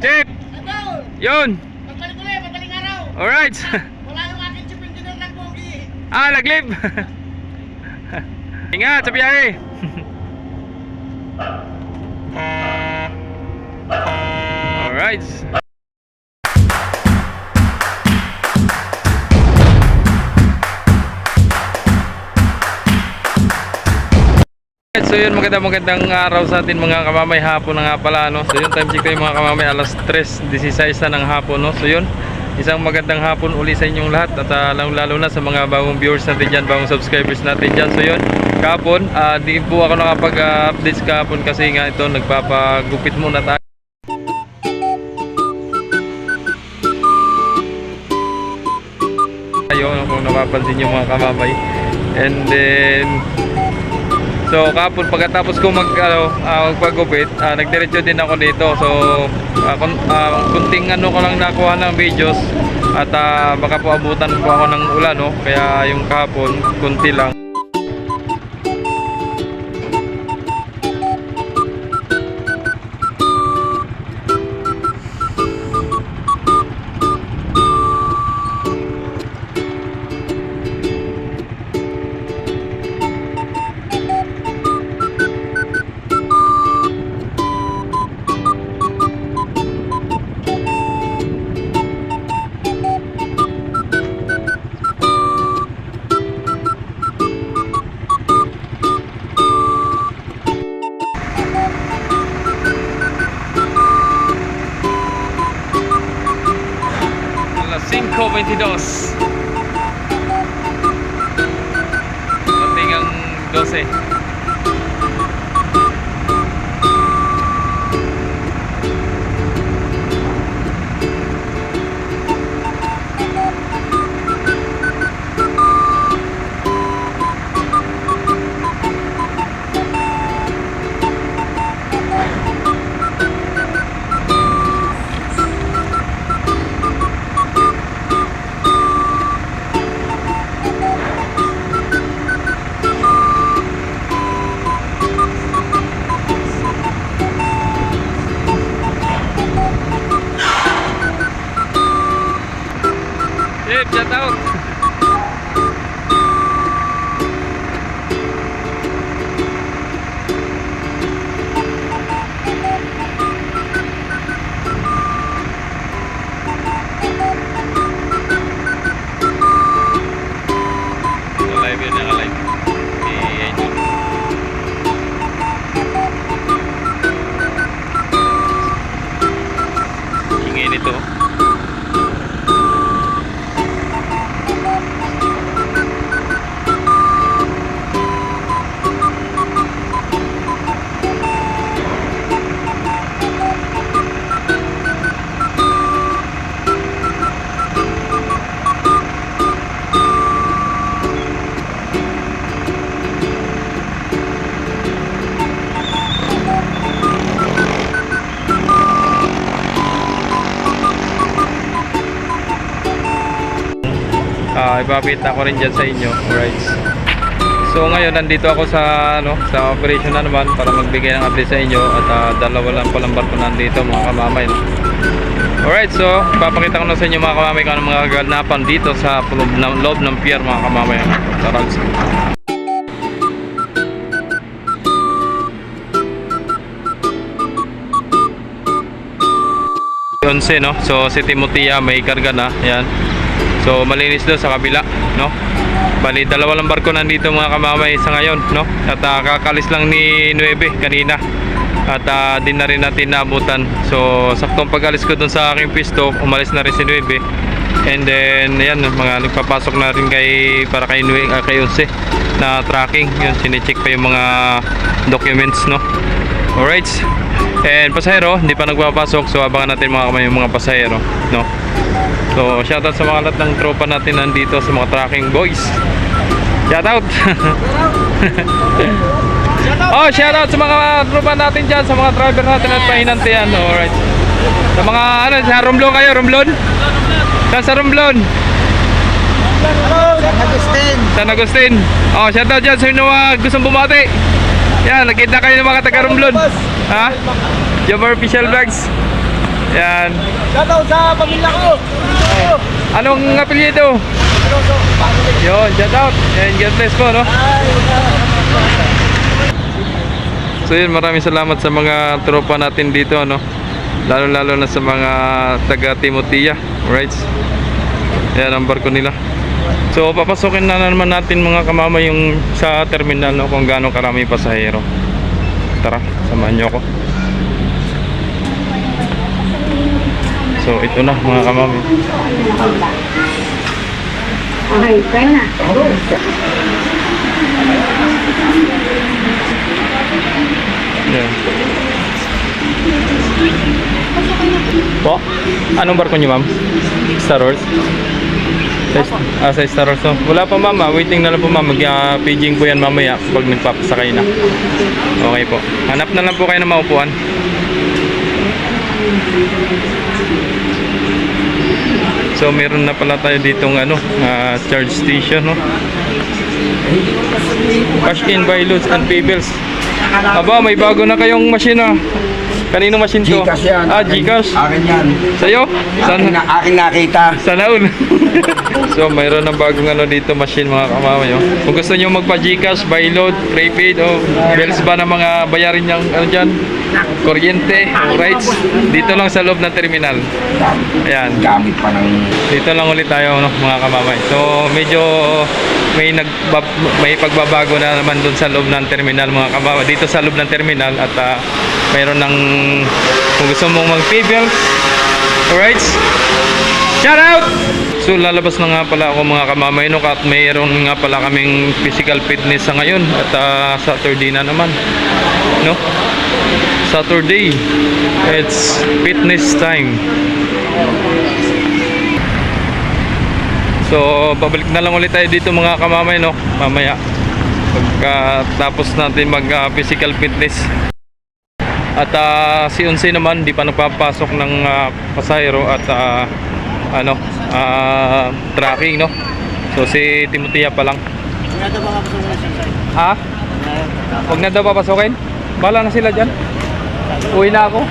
Chip! Yun! Pagbalik ulit, madaling araw. Alright! Wala yung aking chief engineer ng Pogi. Naglib! Ingat sa biyahe! Alright! So yun, magandang araw sa atin mga kamamay, hapon na nga pala, no? So yun, time check tayo mga kamamay, alas 3:16 na ng hapon, no? So yun, isang magandang hapon uli sa inyong lahat at lalo na sa mga bagong viewers natin dyan, bagong subscribers natin dyan. So yun, kahapon, di po ako nakapag-updates kahapon kasi nga ito, nagpapagupit muna tayo. Ayun, kung napapansin nyo mga kamamay. And then so kapon pagkatapos ko magpagupit, nagdiretso din ako dito. So kunting ko lang nakuha ng videos at baka po abutan po ako ng ulan, no? Kaya yung kahapon kunti lang. Alas 5:22. Konting ang 12. Shout out. Live yan, naka-live. Ingay nito. Ipapita ko rin dyan sa inyo. Alright. So ngayon nandito ako sa sa operation na naman para magbigay ng update sa inyo at dalawa lang palang barko nandito mga kamamay, no? Alright, so ipapakita ko na sa inyo mga kamamay kung ano mga kaganapan dito sa loob ng pier mga kamamay. Tara. Onse, no? So si Timotea may karga na, yan. So malinis doon sa kabila, no? Bali dalawa lang barko nandito mga kamamay sa ngayon, no? At kakalis lang ni 9 kanina. At din na rin natin naabutan. So saktong pag-alis ko doon sa aking pisto, umalis na rin si 9. And then ayan, mga nagpapasok na rin para kay 11 na tracking. Yun, sine-check pa yung mga documents, no? Alright. And pasahero, hindi pa nagpapasok. So abangan natin mga kamay yung mga pasahero, no? So shoutout sa mga lahat ng tropa natin nandito, sa mga tracking boys. Shoutout. Oh, shoutout sa mga tropa natin dyan, sa mga driver natin at pahinantian. Alright. Sa mga sa Romblon kayo, Romblon? Saan sa Romblon? San Agustin. San Agustin. Oh, shoutout dyan sa inyo gustong bumati. Yan, nakita kayo ng mga taga Romblon. Ha? Jomar Official Vlogs. Yan. Shoutout sa pamilya ko. Anong apelyido? Yun, shout out. And God bless po, no? So yun, maraming salamat sa mga tropa natin dito, no? Lalo-lalo na sa mga taga Timotea, right? Yan ang barko nila. So papasokin na naman natin mga kamama yung sa terminal, no? Kung gaano karami pasahero. Tara, samahan nyo ako. So ito na mga kamama. Okay, kaya na. Yan. Po? Anong barko nyo, ma'am? Star Wars? Sa Star Wars, no? Wala pa, ma'am. Waiting na lang po, ma'am. Mag-paging po yan mamaya pag nagpapasakay na. Okay po. Hanap na lang po kayo ng maupuan. So, meron na pala tayo ditong charge station, no? Cash in by loads and payables. Aba, may bago na kayong machine, ah. Kanino machine to? Gcash yan. Gcash. Akin yan. Sa'yo? Akin nakita. Sana all. So mayroon ng bagong dito machine mga kamamay, oh. Kung gusto niyo magpa Gcash, buy load, prepaid o bills ba ng mga bayarin niyang diyan, kuryente, rights, dito lang sa loob ng terminal. Ayan. Gamit pa ng... Dito lang ulit tayo, no, mga kamamay. So medyo may pagbabago na naman doon sa loob ng terminal mga kamamay. Dito sa loob ng terminal at mayroon ng kung gusto mong mag-pay bills, alright, shout out! So lalabas na nga pala ako mga kamamay, no, at mayroon nga pala kaming physical fitness sa ngayon at Saturday na naman, no? Saturday, it's fitness time. So pabalik na lang ulit tayo dito mga kamamay, no, mamaya pagkatapos natin mag physical fitness. At si Unse naman di pa nagpapasok ng pasahero at tracking, no. So si Timotea pa lang. Ha? Huwag na daw papasokin? Bala na sila dyan. Uwi na ako.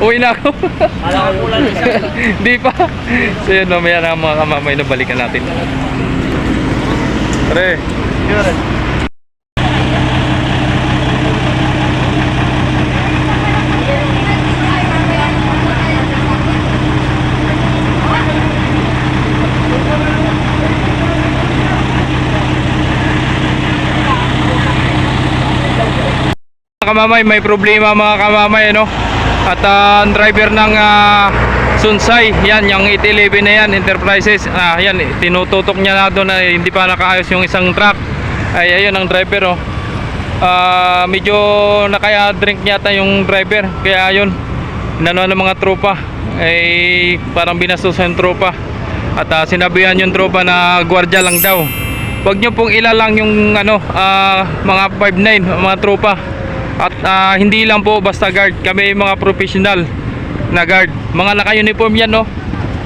Uwi na ako. Di pa. So yun, mamaya na mga kamamay na balikan natin. Pre. Kamamay, may problema mga kamamay, no? At ang driver ng Sunsay, yan, yung 811 na yan, Enterprises, yan, tinututok niya na doon na hindi pa nakaayos yung isang truck. Ay, ayun ang driver, oh. Medyo nakaya-drink yata yung driver, kaya ayun, inano ng mga tropa, ay parang binastos yung tropa. At sinabihan yung tropa na gwardiya lang daw. Huwag nyo pong ilalang yung mga 5'9", mga tropa. At hindi lang po basta guard, kami mga professional na guard, mga naka-uniform yan, no.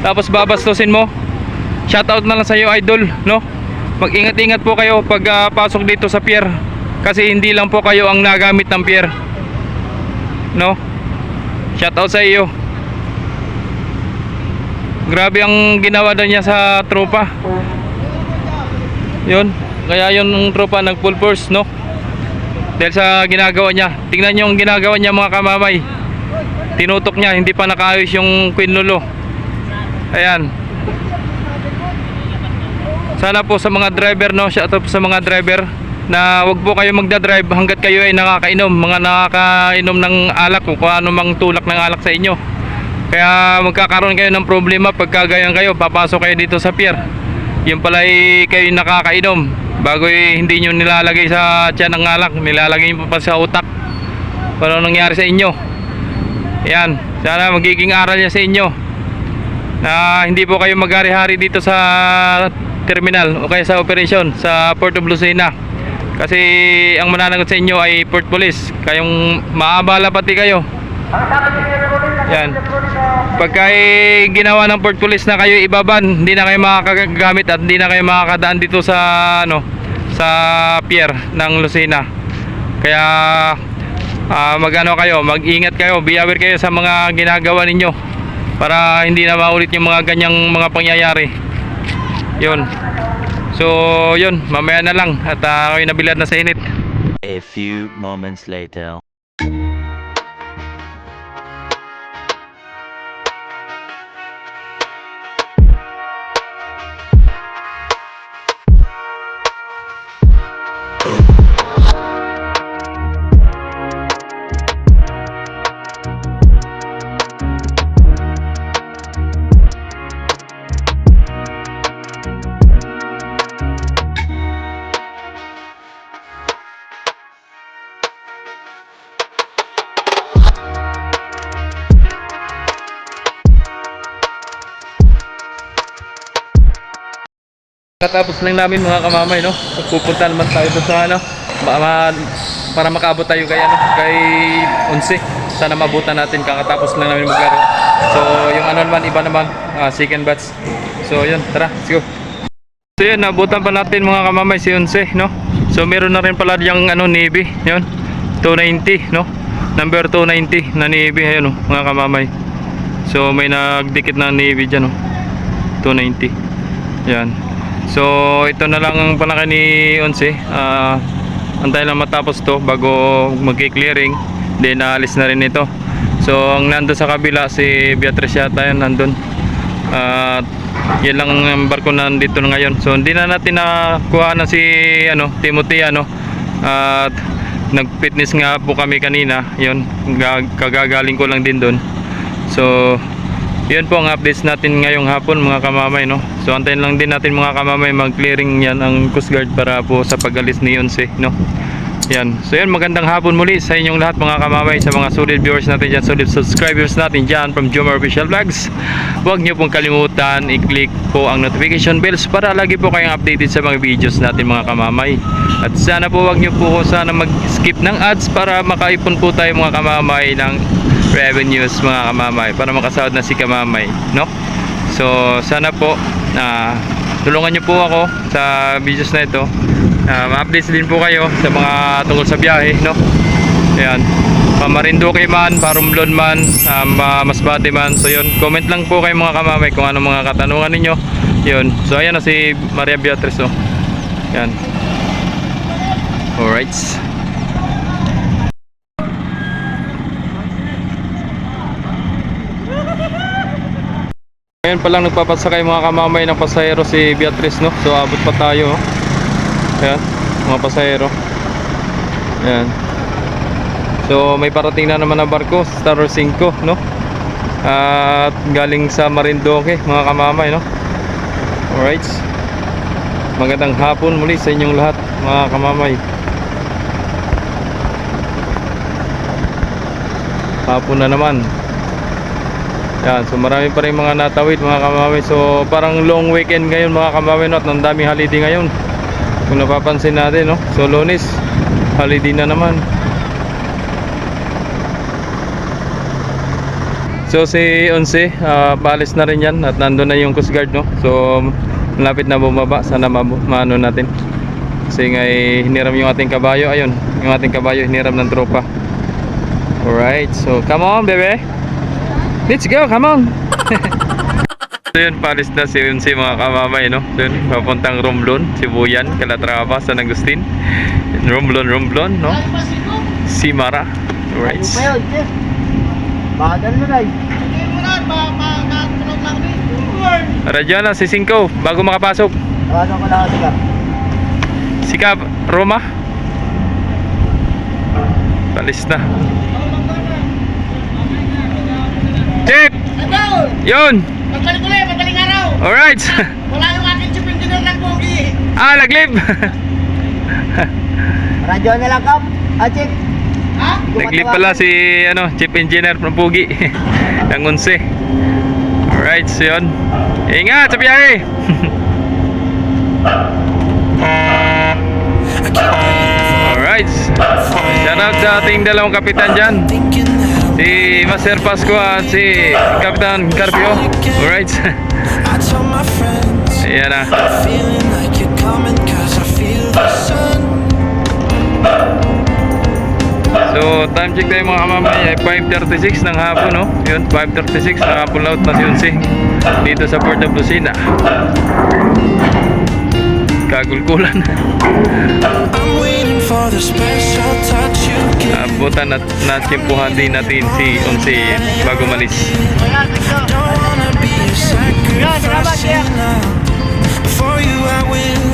Tapos babastusin mo, shoutout na lang sa iyo, idol, no. Mag-ingat-ingat po kayo pag pasok dito sa pier, kasi hindi lang po kayo ang nagamit ng pier, no. Shoutout sa iyo. Grabe ang ginawa na niya sa tropa. Yun, kaya yung tropa nag full force, no. Dahil sa ginagawa niya. Tingnan niyo yung ginagawa niya mga kamamay. Tinutok niya, hindi pa nakaayos yung Queen Lolo. Ayan. Sana po sa mga driver, no, shout out po sa mga driver na wag po kayo magdadrive hanggat kayo ay nakakainom, mga nakakainom ng alak o kung ano mang tulak ng alak sa inyo. Kaya magkakaroon kayo ng problema pagka ganyan kayo, papasok kayo dito sa pier. Yung pala ay kayo nakakainom. Bago hindi nyo nilalagay sa tiyan ng alak, nilalagay nyo pa sa utak. Paano nangyari sa inyo? Yan, sana magiging aral niya sa inyo na hindi po kayo mag-hari-hari dito sa terminal o kaya sa operation sa Port of Lucena. Kasi ang mananagot sa inyo ay Port Police. Kayong maabala pati kayo. Yan. Pagka ginawa ng Port Police na kayo ibaban, hindi na kayo makakagamit at hindi na kayo makakadaan dito sa sa pier ng Lucena. Kaya mag-ano kayo, mag-ingat kayo, be aware kayo sa mga ginagawa ninyo para hindi na maulit yung mga ganyang mga pangyayari. Yun. So, yun, mamaya na lang at ako'y nabilad na sa init. A few moments later. Katapos lang namin mga kamamay, no? Pupunta naman tayo doon sa ano, para makaabot tayo kay ano, kay 11. Sana mabutan natin, kakatapos lang namin maglaro. So, yung ano naman, iba naman, second batch. So, yun, tara, let's go. So, yun, nabutan pa natin mga kamamay si 11, no? So, meron na rin pala yung ano, Navy, yun, 290, no? Number 290 na Navy, ayun, no, mga kamamay. So, may nagdikit na Navy dyan, no? 290. Yan. So ito na lang ang panaka ni 11. Antay lang matapos to bago magki-clearing. Then aalis na rin ito. So ang nando sa kabila si Beatrice yata yun nandun. Yan lang ang barko na nandito na ngayon. So hindi na natin nakuha na si ano, Timothy ano. At nag-fitness nga po kami kanina. Yun, kagagaling ko lang din doon. So yun po ang updates natin ngayong hapon mga kamamay, no? So antayin lang din natin mga kamamay mag-clearing yan ang Coast Guard para po sa pag-alis ni 11, no? Yan. So yan, magandang hapon muli sa inyong lahat mga kamamay, sa mga solid viewers natin dyan, solid subscribers natin dyan from Jomar Official Vlogs. Huwag nyo pong kalimutan i-click po ang notification bells para lagi po kayong updated sa mga videos natin mga kamamay. At sana po huwag nyo po sana mag-skip ng ads para makaipon po tayo mga kamamay ng revenues mga kamamay para makasahod na si kamamay, no? So sana po tulungan nyo po ako sa videos na ito, ma-updates din po kayo sa mga tungkol sa biyahe, no? Ayan, Marinduque man, Parumblon man, Masbate man. So yun, comment lang po kayo mga kamamay kung ano mga katanungan ninyo. Yun, so ayan na si Maria Beatrice, oh. Yan. Alright. Ngayon pa lang nagpapasakay mga kamamay ng pasahero si Beatrice, no? So abot pa tayo, oh. Ayan, mga pasahero. Ayan. So may parating na naman na barko, Star 5, no? At galing sa Marinduque mga kamamay, no? Alright. Magandang hapon muli sa inyong lahat mga kamamay. Hapon na naman. Yan, so marami pa rin mga natawid mga kamamay. So parang long weekend ngayon mga kamamay, no? At ang daming holiday ngayon kung napapansin natin, no? So Lunes, holiday na naman. So si 11, paalis na rin yan at nandun na yung Coast Guard, no? So malapit na bumaba, sana maano natin. Kasi nga hiniram yung ating kabayo. Ayun, yung ating kabayo hiniram ng tropa. Alright, so come on baby, let's go, come on. So yun, paalis na si 11 mga kamamay, no? So yun, papuntang Romblon, Sibuyan, Calatrava, San Agustin. Romblon, no? Simara. Alright. Bagal mo na eh. Radyo na si 5 bago makapasok. Ano ko lang sila? Sikap, Roma. Palis na. Chip! Yun! Madaling araw! Alright! Wala yung aking chief engineer ng Pogi! Naglib! Radyo na lang, Kap. Chip. Ha? Naglib pala si Chief Engineer from Pugi. Ang 11. Alright, so yun. Ingat sa biyahe! Alright. Shout out sa ating dalawang kapitan dyan, si Master Pasco at si Kapitan Carpio. Alright. Ayan na. So time check tayo mga kamamay ay 5:36 ng hapon, no? Yun, 5:36 na hapon laut na si Unsi dito sa Port of Lucena. Kagulkulan. Abutan at natsimpuhan din natin si Unsi bago malis. For you I will.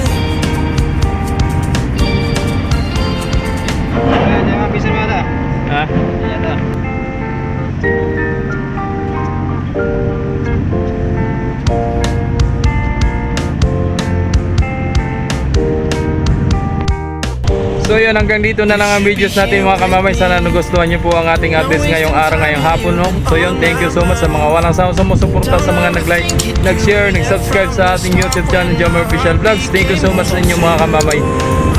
Ha? So yun, hanggang dito na lang ang videos natin mga kamamay. Sana nagustuhan nyo po ang ating updates ngayong araw, ngayong hapon, no? So yun, thank you so much sa mga walang sawa sumusuporta, sa mga nag-like, nag-share, nag-subscribe sa ating YouTube channel, Jomar Official Vlogs. Thank you so much sa inyo mga kamamay.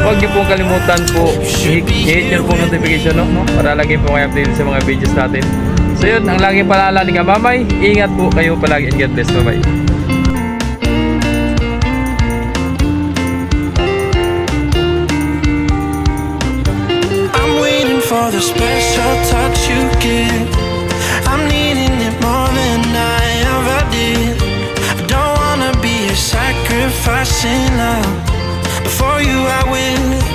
Huwag nyo pong kalimutan po, i-hit nyo po notification, no? Para lagi po kayo updated sa mga videos natin. So yun, ang laging paalala ni kamamay, ingat po kayo palagi and God bless. Bye-bye. For the special touch you give, I'm needing it more than I ever did. I don't wanna be a sacrificing love. For you I will.